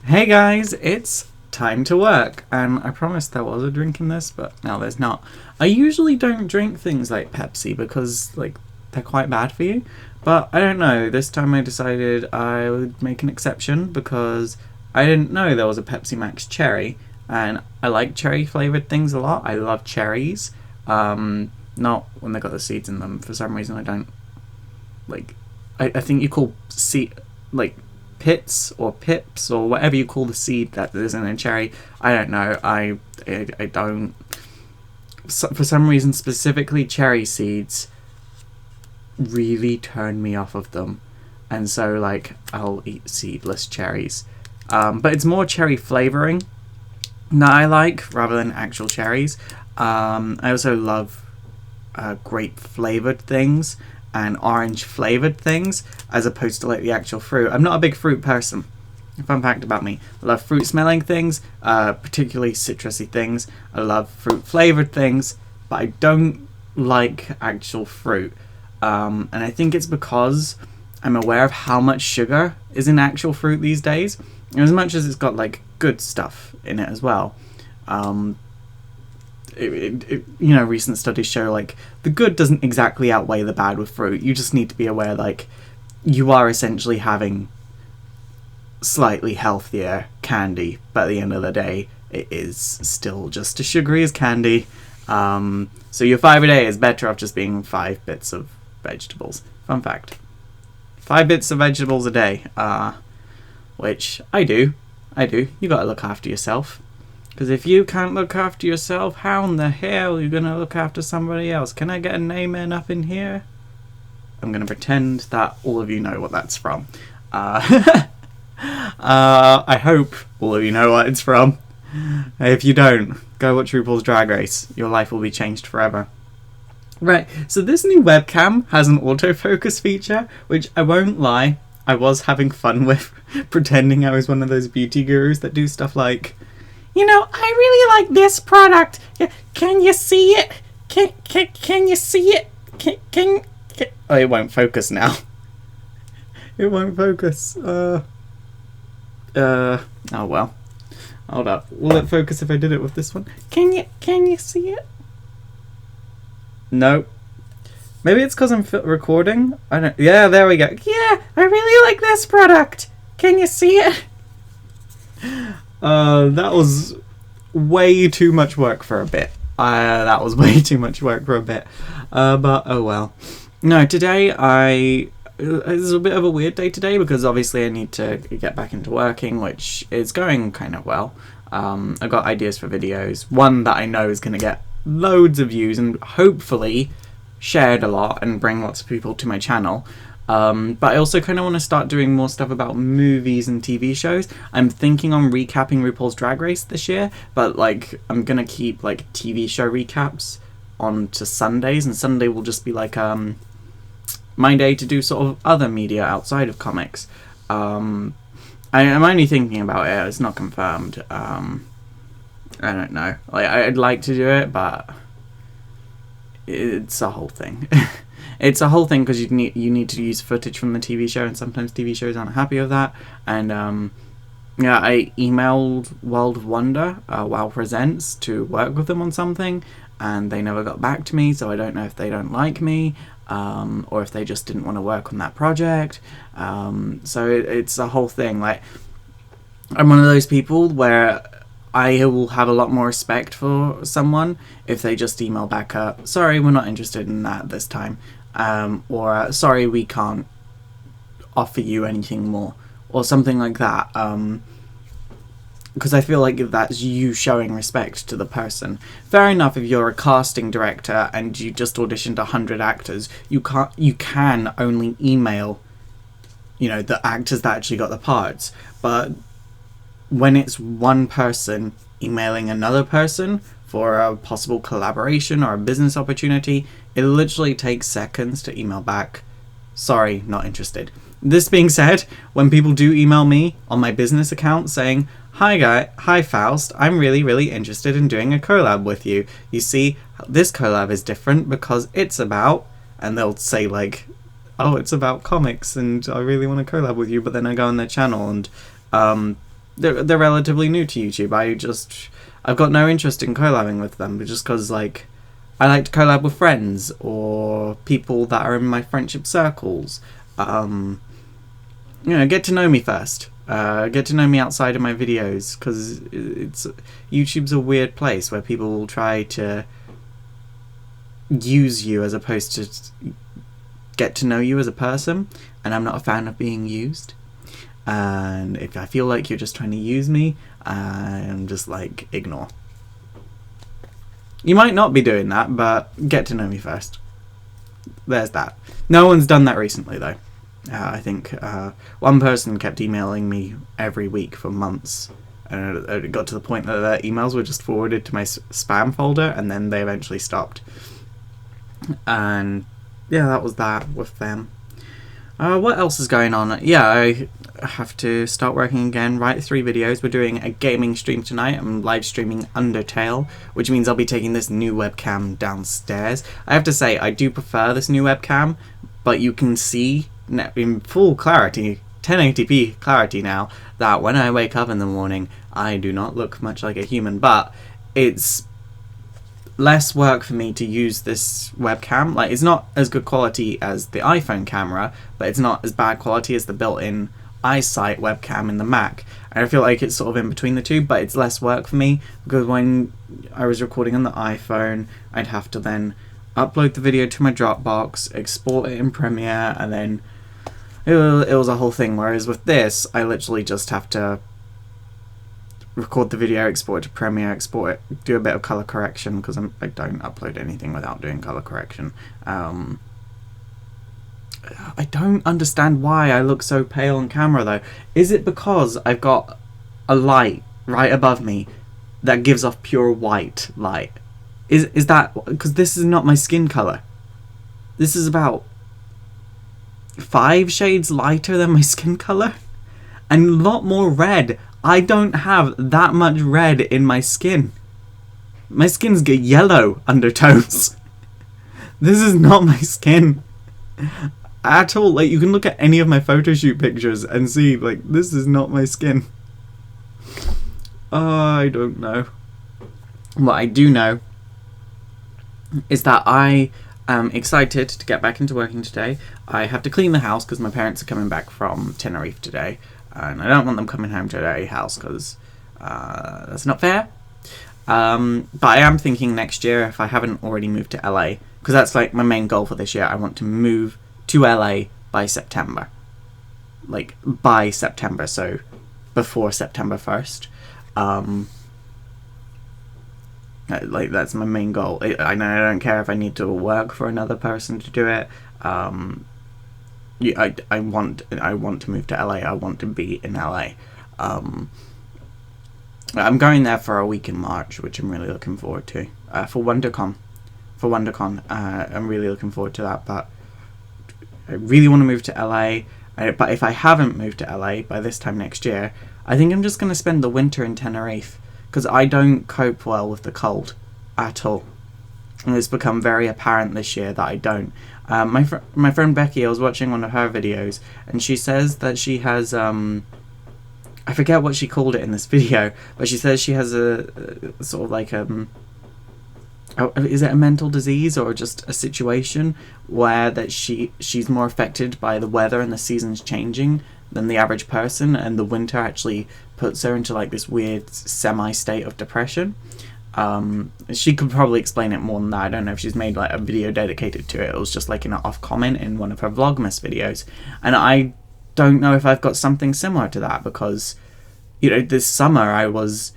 Hey guys, it's time to work, and I promised there was a drink in this, but now there's not. I usually don't drink things like Pepsi because they're quite bad for you, but I don't know. This time I decided I would make an exception because I didn't know there was a Pepsi Max Cherry, and I like cherry flavored things a lot. I love cherries, not when they got the seeds in them. For some reason, I don't like. I think you call seed like pits or pips or whatever you call the seed that is in a cherry. I don't know. I don't. For some reason, specifically cherry seeds really turn me off of them, and so I'll eat seedless cherries. But it's more cherry flavoring that I like rather than actual cherries. I also love grape flavored things and orange flavored things as opposed to the actual fruit. I'm not a big fruit person. Fun fact about me: I love fruit smelling things, particularly citrusy things. I love fruit flavored things, but I don't like actual fruit. And I think it's because I'm aware of how much sugar is in actual fruit these days, as much as it's got good stuff in it as well. Recent studies show the good doesn't exactly outweigh the bad with fruit. You just need to be aware you are essentially having slightly healthier candy, but at the end of the day it is still just as sugary as candy. So your 5 a day is better off just being 5 bits of vegetables. Fun fact: 5 bits of vegetables a day, which I do. You gotta look after yourself. Because if you can't look after yourself, how in the hell are you going to look after somebody else? Can I get an amen up in here? I'm going to pretend that all of you know what that's from. I hope all of you know what it's from. If you don't, go watch RuPaul's Drag Race. Your life will be changed forever. Right, so this new webcam has an autofocus feature, which I won't lie, I was having fun with, pretending I was one of those beauty gurus that do stuff like, I really like this product. Can you see it? Can you see it? Can Oh, it won't focus now. It won't focus. Oh well. Hold up. Will it focus if I did it with this one? Can you see it? No. Maybe it's because I'm recording. I don't. Yeah, there we go. Yeah, I really like this product. Can you see it? That was way too much work for a bit. But oh well. No, today it's a bit of a weird day today because obviously I need to get back into working, which is going kind of well. I've got ideas for videos. One that I know is going to get loads of views and hopefully shared a lot and bring lots of people to my channel. But I also kind of want to start doing more stuff about movies and TV shows. I'm thinking on recapping RuPaul's Drag Race this year, but I'm gonna keep TV show recaps on to Sundays, and Sunday will just be my day to do sort of other media outside of comics. I'm only thinking about it; it's not confirmed. I don't know. I'd like to do it, but it's a whole thing. It's a whole thing because you need to use footage from the TV show, and sometimes TV shows aren't happy with that. And I emailed World of Wonder, WoW Presents, to work with them on something, and they never got back to me. So I don't know if they don't like me, or if they just didn't want to work on that project. So it's a whole thing. I'm one of those people where I will have a lot more respect for someone if they just email back up, sorry, we're not interested in that this time. Or sorry, we can't offer you anything more, or something like that. Because I feel like that's you showing respect to the person. Fair enough, if you're a casting director and you just auditioned 100 actors, you can only email, the actors that actually got the parts. But when it's one person emailing another person for a possible collaboration or a business opportunity, it literally takes seconds to email back, sorry, not interested. This being said, when people do email me on my business account saying, hi Faust, I'm really, really interested in doing a collab with you. You see, this collab is different because it's about, and they'll say oh, it's about comics and I really want to collab with you, but then I go on their channel and they're relatively new to YouTube. I've got no interest in collabing with them, but just because, like, I like to collab with friends or people that are in my friendship circles. Get to know me first. Get to know me outside of my videos, because YouTube's a weird place where people will try to use you as opposed to get to know you as a person, and I'm not a fan of being used. And if I feel like you're just trying to use me, I'm just like, ignore. You might not be doing that, but get to know me first. There's that. No one's done that recently, though. I think one person kept emailing me every week for months, and it got to the point that their emails were just forwarded to my spam folder, and then they eventually stopped. And yeah, that was that with them. What else is going on? Yeah, I have to start working again, write 3 videos. We're doing a gaming stream tonight. I'm live streaming Undertale, which means I'll be taking this new webcam downstairs. I have to say, I do prefer this new webcam, but you can see in full clarity, 1080p clarity now, that when I wake up in the morning, I do not look much like a human. But it's less work for me to use this webcam. Like, it's not as good quality as the iPhone camera, but it's not as bad quality as the built-in iSight webcam in the Mac. And I feel like it's sort of in between the two, but it's less work for me, because when I was recording on the iPhone, I'd have to then upload the video to my Dropbox, export it in Premiere, and then it was a whole thing. Whereas with this, I literally just have to record the video, export it to Premiere, export it, do a bit of color correction, because I don't upload anything without doing color correction. I don't understand why I look so pale on camera, though. Is it because I've got a light right above me that gives off pure white light? Is that because this is not my skin color? This is about 5 shades lighter than my skin color, and a lot more red. I don't have that much red in my skin. My skin's got yellow undertones. This is not my skin at all. Like, you can look at any of my photo shoot pictures and see, like, this is not my skin. I don't know. What I do know is that I am excited to get back into working today. I have to clean the house because my parents are coming back from Tenerife today, and I don't want them coming home to a house because that's not fair. But I am thinking next year, if I haven't already moved to LA, because that's like my main goal for this year, I want to move to LA by September. Like, by September, so before September 1st. Like, that's my main goal. I don't care if I need to work for another person to do it. I want to move to LA. I want to be in LA. I'm going there for a week in March, which I'm really looking forward to. For WonderCon. I'm really looking forward to that, but I really want to move to LA. But if I haven't moved to LA by this time next year, I think I'm just going to spend the winter in Tenerife, because I don't cope well with the cold at all. And it's become very apparent this year that I don't. My friend Becky, I was watching one of her videos, and she says that she has, I forget what she called it in this video, but she says she has a sort of like, is it a mental disease or just a situation where that she's more affected by the weather and the seasons changing than the average person, and the winter actually puts her into like this weird semi-state of depression. She could probably explain it more than that. I don't know if she's made like a video dedicated to it. It was just like an off comment in one of her Vlogmas videos, and I don't know if I've got something similar to that, because this summer I was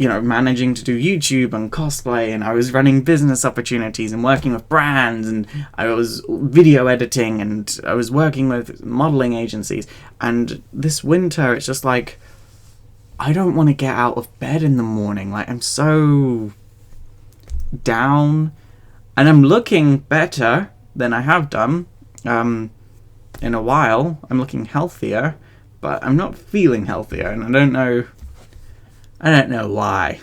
managing to do YouTube and cosplay, and I was running business opportunities and working with brands, and I was video editing, and I was working with modeling agencies. And this winter, it's just like, I don't want to get out of bed in the morning. Like, I'm so down, and I'm looking better than I have done in a while. I'm looking healthier, but I'm not feeling healthier, and I don't know why,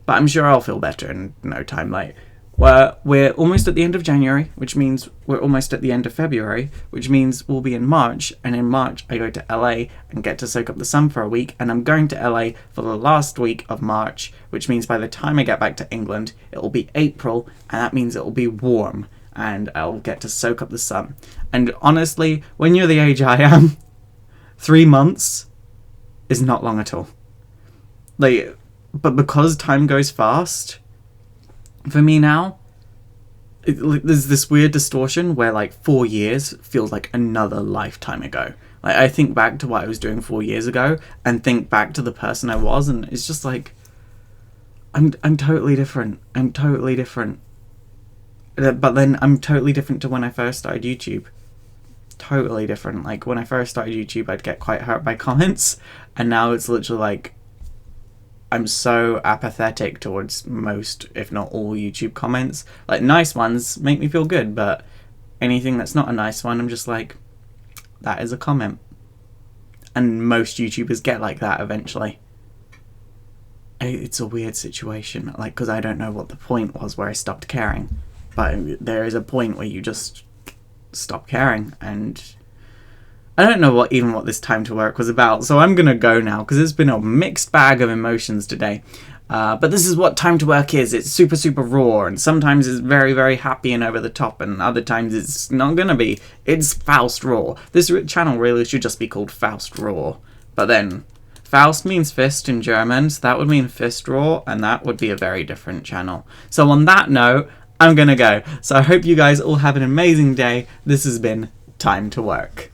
but I'm sure I'll feel better in no time. Like, We're almost at the end of January, which means we're almost at the end of February, which means we'll be in March, and in March I go to LA and get to soak up the sun for a week, and I'm going to LA for the last week of March, which means by the time I get back to England, it'll be April, and that means it'll be warm, and I'll get to soak up the sun. And honestly, when you're the age I am, 3 months is not long at all. But because time goes fast, for me now, there's this weird distortion where 4 years feels like another lifetime ago. I think back to what I was doing 4 years ago and think back to the person I was, and it's just I'm totally different. I'm totally different. But then I'm totally different to when I first started YouTube. Totally different. When I first started YouTube, I'd get quite hurt by comments, and now it's literally I'm so apathetic towards most, if not all, YouTube comments. Nice ones make me feel good, but anything that's not a nice one, I'm just that is a comment. And most YouTubers get like that eventually. It's a weird situation, because I don't know what the point was where I stopped caring. But there is a point where you just stop caring, and I don't know what this time to work was about, so I'm gonna go now, because it's been a mixed bag of emotions today. But this is what time to work is. It's super, super raw, and sometimes it's very, very happy and over the top, and other times it's not gonna be. It's Faust raw. This channel really should just be called Faust raw. But then, Faust means fist in German, so that would mean fist raw, and that would be a very different channel. So on that note, I'm gonna go. So I hope you guys all have an amazing day. This has been Time to Work.